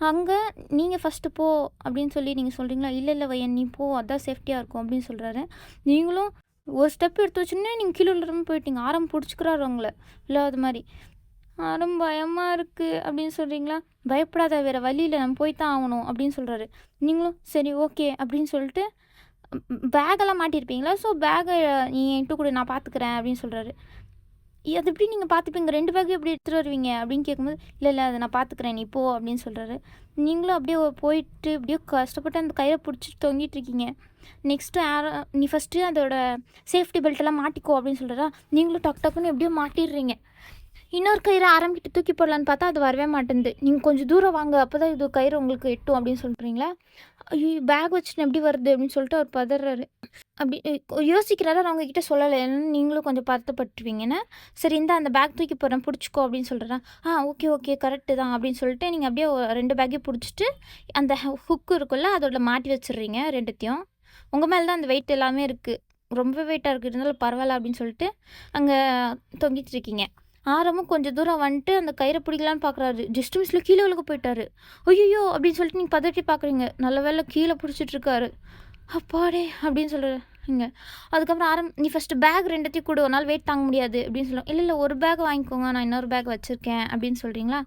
அங்க "நீங்க ஃபர்ஸ்ட்டு போ" அப்படின்னு சொல்லி நீங்க சொல்றீங்களா? "இல்ல, இல்ல வையன் நீ போ அதான் சேஃப்டியா இருக்கும்" அப்படின்னு சொல்றாரு. நீங்களும் ஒரு ஸ்டெப் எடுத்து வச்சோனே நீங்க கீழ விழுறாம போயிட்டீங்க. ஆரம் புடிச்சுக்கிறாரு உங்கள. விழாத மாரி. "ஆரம் பயமா இருக்கு" அப்படின்னு சொல்றீங்களா? "பயப்படாத வேற வழி இல்ல நம்ம போய் தான் ஆவணும்" அப்படின்னு சொல்றாரு. நீங்களும் "சரி ஓகே" அப்படின்னு சொல்லிட்டு பேக்கெல்லாம் மாட்டியிருப்பீங்களா? ஸோ பேக்க "நீ என்கிட்ட குடு நான் பார்த்துக்கிறேன்" அப்படின்னு சொல்றாரு. "அது எப்படி நீங்க பார்த்துப்பீங்க? 2 பேக்கையும் எப்படி எடுத்துட்டு வருவீங்க?" அப்படின்னு கேட்கும்போது, "இல்ல, இல்ல அத நான் பார்த்துக்கிறேன் நீ போ" அப்படின்னு சொல்றாரு. நீங்களும் அப்படியே போயிட்டு அப்படியே கஷ்டப்பட்டு அந்த கயிற புடிச்சுட்டு தொங்கிட்டுருக்கீங்க. நெக்ஸ்ட்டு "நீ ஃபர்ஸ்ட்டு அதோட சேஃப்டி பெல்ட்டெல்லாம் மாட்டிக்கோ" அப்படின்னு சொல்றாரா, நீங்களும் டக்கு டக்குன்னு எப்படியோ மாட்டிடுறீங்க. இன்னொரு கயிற ஆரம்பிக்கிட்டு தூக்கி போடலான்னு பார்த்தா, அது வரவே மாட்டேன்து. "நீங்க கொஞ்சம் தூரம் வாங்க, அப்பதான் இது கயிறு உங்களுக்கு எட்டும்" அப்படின்னு சொல்றீங்களா? "ஐயய்யோ! பேக் வச்சுட்டு எப்படி வருது?" அப்படின்னு சொல்லிட்டு அவர் பதர்றாரு. அப்படி யோசிக்கிறாரு. ஆனா உங்ககிட்ட சொல்லல. ஏன்னா நீங்களும் கொஞ்சம் பதட்டப்பட்டுருவீங்கன்னு. "சரி இந்தா அந்த பேக் தூக்கி போடுறேன் புடிச்சுக்கோ" அப்படின்னு சொல்றாரா. ஓகே, ஓகே கரெக்ட்டு தான்" அப்படின்னு சொல்லிட்டு நீங்க அப்படியே 2 பேக்கையும் புடிச்சுட்டு, அந்த ஹுக் இருக்குல்ல, அதோட மாட்டி வச்சுடுறீங்க 2த்தையும். உங்க மேல தான் அந்த வெயிட் எல்லாமே இருக்கு. ரொம்ப வெயிட்டா இருக்கு. இருந்தாலும் பரவால்ல அப்படின்னு சொல்லிட்டு, அங்க தொங்கிட்டு இருக்கீங்க. ஆரமும் கொஞ்சம் தூரம் வந்துட்டு அந்த கயிற பிடிக்கலான்னு பார்க்குறாரு. ஜஸ்ட் மிஸ்ல கீழ விழுக போயிட்டாரு. "ஐய்யய்யோ!" அப்படின்னு சொல்லிட்டு நீங்க பதறி பார்க்குறீங்க. நல்ல வேளை கீழ புடிச்சிட்டு இருக்காரு. "அப்பாடே!" அப்படின்னு சொல்றாரு. இங்க. அதுக்கப்புறம் நீ ஃபஸ்ட்டு பேக் 2த்தையும் குடு. ஒரு நாள் வெயிட் தாங்க முடியாது அப்படின்னு சொல்லுவோம். இல்ல, இல்ல ஒரு பேக் வாங்கிக்கோங்க. நான் இன்னொரு பேக் வச்சிருக்கேன் அப்படின்னு சொல்றீங்களா?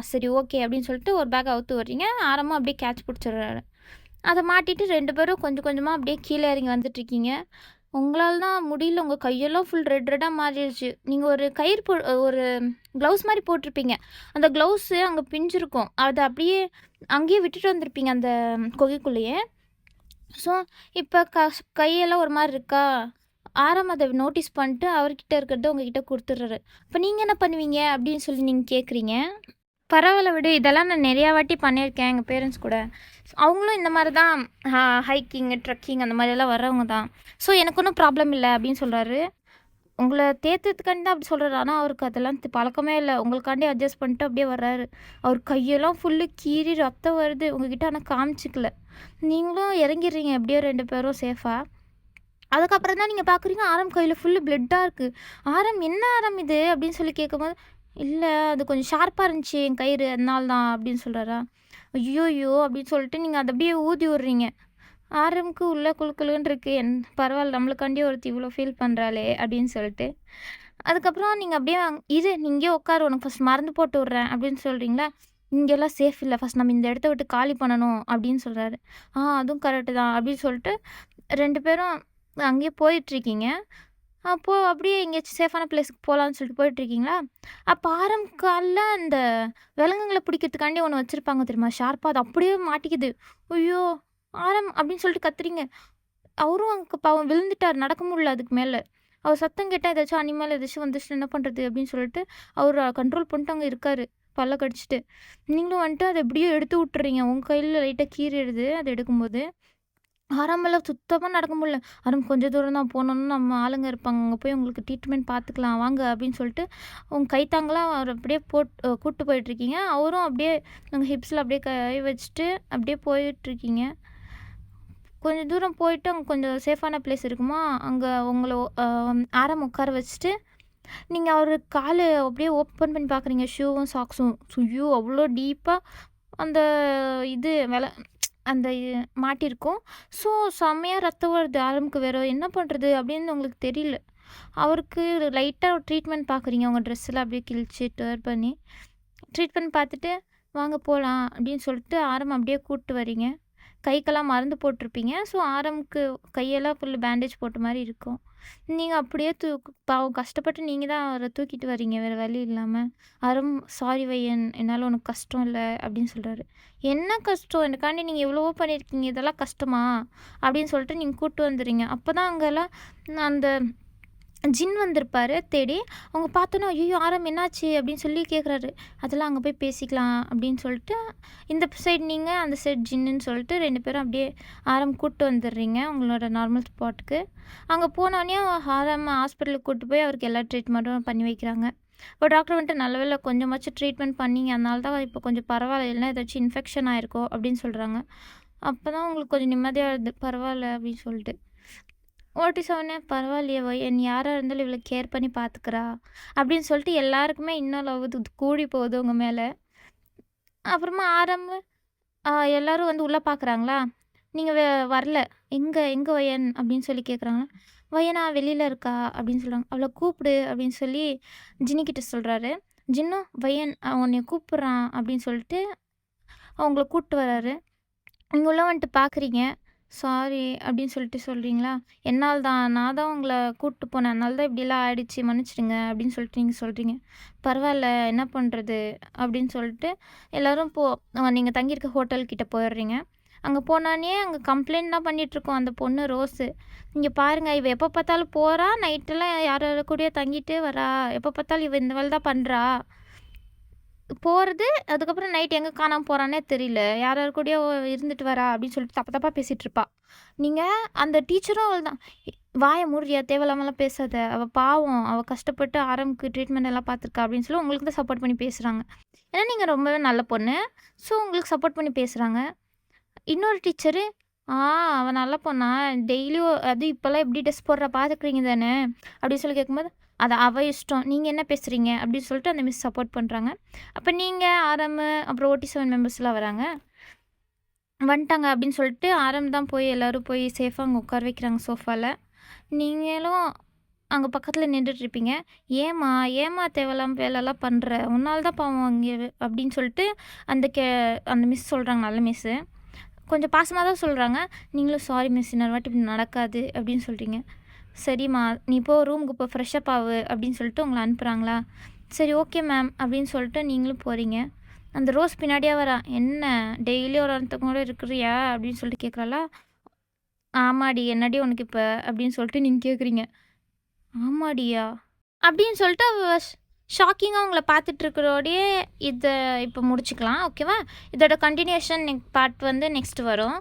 சரி ஓகே அப்படின்னு சொல்லிட்டு ஒரு பேக் அவுத்து விட்றீங்க. ஆரமும் அப்படியே கேட்ச் பிடிச்சிடுறாரு. அத மாட்டிட்டு 2 பேரும் கொஞ்சம் கொஞ்சமா அப்படியே கீழ இறங்கி வந்துட்டுருக்கீங்க. உங்களால தான் முடியல. உங்க கையெல்லாம் ஃபுல் ரெட் ரெட்டா மாறிடுச்சு. நீங்க ஒரு கயிறு ஒரு க்ளவுஸ் மாரி போட்டிருப்பீங்க. அந்த க்ளவுஸு அங்க பிஞ்சிருக்கும். அத அப்படியே அங்கேயே விட்டுட்டு வந்திருப்பீங்க அந்த குகைக்குள்ளேயே. ஸோ, இப்ப கையெல்லாம் ஒரு மாரி இருக்கா? ஆரம் அத நோட்டீஸ் பண்ணிட்டு அவர்கிட்ட இருக்கிறத உங்ககிட்ட குடுத்துடுறாரு. அப்ப நீங்க என்ன பண்ணுவீங்க? அப்படின்னு சொல்லி நீங்க கேட்குறீங்க. பரவால்ல விடு. இதெல்லாம் நான் நெறையா வாட்டி பண்ணியிருக்கேன் எங்க பேரண்ட்ஸ் கூட. அவங்களும் இந்த மாரி தான் ஹைக்கிங், ட்ரெக்கிங் அந்த மாரியெல்லாம் வர்றவங்க தான். ஸோ, எனக்கு ஒன்றும் ப்ராப்ளம் இல்ல அப்படின்னு சொல்றாரு. உங்கள தேத்துறதுக்காண்டி தான் அப்படி சொல்றாரு. ஆனா, அவருக்கு அதெல்லாம் பழக்கமே இல்ல. உங்களுக்காண்டி அட்ஜஸ்ட் பண்ணிட்டு அப்படியே வர்றாரு. அவர் கையெல்லாம் ஃபுல்லு கீறி ரத்தம் வருது. உங்ககிட்ட ஆனா காமிச்சுக்கல. நீங்களும் இறங்கிடுறீங்க எப்படியோ 2 பேரும் சேஃபா. அதுக்கப்புறம் தான் நீங்க பார்க்குறீங்க, ஆரம் கையில ஃபுல்லு பிளட்டா இருக்கு. "ஆரம் என்ன ஆரம் இது?" அப்படின்னு சொல்லி கேட்கும்போது, "இல்ல அது கொஞ்சம் ஷார்ப்பா இருந்துச்சு என் கயிறு அதனால தான்" அப்படின்னு சொல்றாரா. ஐய்யய்யோ! அப்படின்னு சொல்லிட்டு நீங்க அத அப்படியே ஊதி விடுறீங்க. ஆரம்க்கு உள்ள குளுகுளுன்னு இருக்கு. பரவால்ல நம்மளுக்காண்டி ஒருத்தி இவ்வளோ ஃபீல் பண்றாளே அப்படின்னு சொல்லிட்டு. அதுக்கப்புறம் நீங்க அப்படியே "இரு நீ இங்கேயே உட்காரு உனக்கு ஃபர்ஸ்ட் மருந்து போட்டு விடுறேன்" அப்படின்னு சொல்றீங்களா. "இங்கெல்லாம் சேஃப் இல்ல. ஃபர்ஸ்ட் நம்ம இந்த இடத்த விட்டு காலி பண்ணணும்" அப்படின்னு சொல்றாரு. அதுவும் கரெக்ட்டு தான்" அப்படின்னு சொல்லிட்டு 2 பேரும் அங்கேயே போயிட்டுருக்கீங்க. அப்போ அப்படியே எங்கேயாச்சும் சேஃபான பிளேஸ்க்கு போலான்னு சொல்லிட்டு போயிட்டுருக்கீங்களா, அப்ப ஆரம் கால்ல அந்த விலங்குகள பிடிக்கிறதுக்காண்டி ஒண்ணு வச்சிருப்பாங்க தெரியுமா? ஷார்ப்பா அது அப்படியே மாட்டிக்குது. "ஐயோ! ஆரம்" அப்படின்னு சொல்லிட்டு கத்துறீங்க. அவரும் அங்க பாவம் விழுந்துட்டாரு. நடக்க முடியல அதுக்கு மேல. அவர் சத்தம் கேட்டா ஏதாச்சும் அனிமல் ஏதாச்சும் வந்துச்சுன்னா என்ன பண்றது? அப்படின்னு சொல்லிட்டு அவரு கண்ட்ரோல் பண்ணிட்டு அங்க இருக்காரு. பல்ல கடிச்சுட்டு. நீங்களும் வந்துட்டு அத எப்படியோ எடுத்து விட்டுறீங்க. உங்க கையில லைட்டா கீறிடுது அத எடுக்கும்போது. ஆரம்பம்லாம் சுத்தமா நடக்க முடியல. கொஞ்சம் தூரம் தான் போனோம்னா நம்ம ஆளுங்க இருப்பாங்க. அங்க போய் உங்களுக்கு ட்ரீட்மெண்ட் பார்த்துக்கலாம் வாங்க அப்படின்னு சொல்லிட்டு, உங்க கைத்தாங்கலா அவர அப்படியே கூட்டு போயிட்டுருக்கீங்க. அவரும் அப்படியே உங்க ஹிப்ஸ்ல அப்படியே கை வச்சுட்டு அப்படியே போயிட்டுருக்கீங்க. கொஞ்சம் தூரம் போயிட்டு அங்க கொஞ்சம் சேஃபான பிளேஸ் இருக்குமா, அங்க உங்கள ஆரம் உட்கார வச்சுட்டு, நீங்க அவரு காலு அப்படியே ஓப்பன் பண்ணி பார்க்குறீங்க. ஷூவும், சாக்ஸும். ஐயோ! அவ்வளோ டீப்பா அந்த இது அந்த மாட்டியிருக்கும். ஸோ, செம்மையா ரத்தம் வருது ஆரம்புக்கு. வேற என்ன பண்ணுறது அப்படின்னு உங்களுக்கு தெரியல. அவருக்கு லைட்டா ட்ரீட்மெண்ட் பார்க்குறீங்க. உங்க ட்ரெஸ்ஸெல்லாம் அப்படியே கிழிச்சு டேர் பண்ணி. ட்ரீட்மெண்ட் பார்த்துட்டு, "வாங்க போலாம்" அப்படின்னு சொல்லிட்டு ஆரம் அப்படியே கூட்டு வரீங்க. கைக்கெல்லாம் மருந்து போட்டிருப்பீங்க. ஸோ, ஆரம்க்கு கையெல்லாம் ஃபுல்லு பேண்டேஜ் போட்ட மாரி இருக்கும். நீங்க அப்படியே பாவம் கஷ்டப்பட்டு நீங்க தான் அவர தூக்கிட்டு வரீங்க வேற வழி இல்லாம. "சாரி வையன், என்னால உனக்கு கஷ்டம் இல்ல" அப்படின்னு சொல்றாரு. "என்ன கஷ்டம்? எனக்காண்டி நீங்க எவ்வளவோ பண்ணியிருக்கீங்க. இதெல்லாம் கஷ்டமா?" அப்படின்னு சொல்லிட்டு நீங்க கூட்டு வந்துர்றீங்க. அப்பதான் அங்கலாம் அந்த ஜின் வந்திருப்பாரு தேடி. அவங்க பார்த்தோன்னே, "ஐயய்யோ! ஆரம் என்னாச்சு?" அப்படின்னு சொல்லி கேட்குறாரு. "அதெல்லாம் அங்க போய் பேசிக்கலாம்" அப்படின்னு சொல்லிட்டு, இந்த சைடு நீங்க, அந்த சைடு ஜின்னுன்னு சொல்லிட்டு 2 பேரும் அப்படியே ஆரம் கூட்டு வந்துடுறீங்க உங்களோட நார்மல் ஸ்பாட்டுக்கு. அங்க போனோனே ஆரம் ஹாஸ்பிட்டலுக்கு கூட்டு போய் அவருக்கு எல்லா ட்ரீட்மெண்ட்டும் பண்ணி வைக்கிறாங்க. இப்போ டாக்டர் வந்துட்டு, "நல்ல வேளை கொஞ்சமாச்சும் ட்ரீட்மெண்ட் பண்ணீங்க. அதனால தான் இப்போ கொஞ்சம் பரவாயில்ல. இல்லைனா ஏதாச்சும் இன்ஃபெக்ஷன் ஆயிருக்கும்" அப்படின்னு சொல்றாங்க. அப்பதான் உங்களுக்கு கொஞ்சம் நிம்மதியா ஆகுது. பரவாயில்ல அப்படின்னு சொல்லிட்டு. ஓட்டி சொன்னேன், "பரவாயில்லையே என் யாரா இருந்தாலும் இவ்வளோ கேர் பண்ணி பார்த்துக்கிறா" அப்படின்னு சொல்லிட்டு எல்லாருக்குமே இன்னும் லவ் கூடி போகுது உங்க மேல. அப்புறமா எல்லாரும் வந்து உள்ள பார்க்குறாங்களா, நீங்க வரல. "எங்க எங்க வயன்?" அப்படின்னு சொல்லி கேட்குறாங்க. "வயனா வெளியில இருக்கா" அப்படின்னு சொல்றாங்க. "அவள கூப்பிடு" அப்படின்னு சொல்லி ஜின்னிக்கிட்ட சொல்றாரு. ஜின்னும், "வயன் அவன் உன்னைய கூப்பிடுறான்" அப்படின்னு சொல்லிட்டு அவங்கள கூப்பிட்டு வராரு. நீங்க உள்ள வந்துட்டு பார்க்குறீங்க. "சாரி" அப்படின்னு சொல்லிட்டு சொல்றீங்களா? "என்னால் தான். நான் தான் உங்கள கூட்டு போனேன். அதனால தான் இப்படிலாம் ஆயிடுச்சு. மன்னிச்சிடுங்க" அப்படின்னு சொல்லிட்டு நீங்க சொல்றீங்க. "பரவாயில்ல என்ன பண்ணுறது" அப்படின்னு சொல்லிட்டு எல்லோரும் நீங்க தங்கியிருக்க ஹோட்டல் கிட்ட போயிடுறீங்க. அங்க போனோனே அங்க கம்ப்ளைண்ட் தான் பண்ணிட்டுருக்கோம் அந்த பொண்ணு ரோஸு. "இங்க பாருங்க, இவ எப்போ பார்த்தாலும் போறா, நைட்டெல்லாம் யார் யார் கூடயோ தங்கிட்டு வரா. எப்போ பார்த்தாலும் இவ இந்த வேலை தான் பண்றா. போறது, அதுக்கப்புறம் நைட் எங்க காணாம போறான்னே தெரியல. யார் யார் கூடயோ இருந்துட்டு வரா" அப்படின்னு சொல்லிட்டு தப்பு தப்பா பேசிட்டு இருப்பா. நீங்க அந்த டீச்சரும் அவள்தான். "வாய மூடுறியா? தேவையில்லாமலாம் பேசாத. அவ பாவம். அவ கஷ்டப்பட்டு ஆரம்புக்கு ட்ரீட்மெண்ட் எல்லாம் பார்த்துருக்கா" அப்படின்னு சொல்லி உங்களுக்கு தான் சப்போர்ட் பண்ணி பேசுறாங்க. ஏன்னா நீங்க ரொம்பவே நல்ல பொண்ணு. ஸோ உங்களுக்கு சப்போர்ட் பண்ணி பேசுறாங்க. இன்னொரு டீச்சரு, "ஆ அவ நல்ல பொண்ணா? டெய்லியும் அதுவும் இப்போலாம் எப்படி ட்ரெஸ் போடுறா பார்த்துக்கிறீங்க தானே?" அப்படின்னு சொல்லி கேட்கும்போது, "அது அவ இஷ்டம். நீங்க என்ன பேசுறீங்க?" அப்படின்னு சொல்லிட்டு அந்த மிஸ் சப்போர்ட் பண்றாங்க. அப்ப நீங்க, அப்புறம் OT7 மெம்பர்ஸ்லாம் வராங்க. வந்துட்டாங்க அப்படின்னு சொல்லிட்டு தான் போய் எல்லோரும் போய் சேஃபா அங்க உட்கார வைக்கிறாங்க சோஃபால. நீங்களும் அங்கே பக்கத்தில் நின்றுட்டுருப்பீங்க. ஏம்மா ஏம்மா தேவையில்லாம வேலைலாம் பண்ணுற, உன்னால தான் பாவம் அங்கே அப்படின்னு சொல்லிட்டு அந்த மிஸ் சொல்கிறாங்க, நல்ல மிஸ்ஸு. கொஞ்சம் பாசமாக தான் சொல்கிறாங்க. நீங்களும் சாரி மிஸ், இன்னொரு வாட்டி இப்படி நடக்காது அப்படின்னு சொல்கிறீங்க. சரிம்மா நீ போ ரூமுக்கு போ, ஃப்ரெஷ்ஷப் ஆகு அப்படின்னு சொல்லிட்டு உங்களை அனுப்புகிறாங்களா? சரி ஓகே மேம் அப்படின்னு சொல்லிட்டு நீங்களும் போகிறீங்க. அந்த ரோஸ் பின்னாடியே வரா. என்ன டெய்லி ஒரு ஒருத்தங்க கூட இருக்கிறியா அப்படின்னு சொல்லிட்டு கேட்குறாளா? ஆமாடி என்னடி உனக்கு இப்போ அப்படின்னு சொல்லிட்டு நீங்கள் கேட்குறீங்க. ஆமாடியா அப்படின்னு சொல்லிட்டு அவ ஷாக்கிங்காக உங்களை பார்த்துட்ருக்கிறோடையே இதை இப்போ முடிச்சுக்கலாம். ஓகேவா? இதோட கண்டினியூஷன் பார்ட் வந்து நெக்ஸ்ட் வரும்.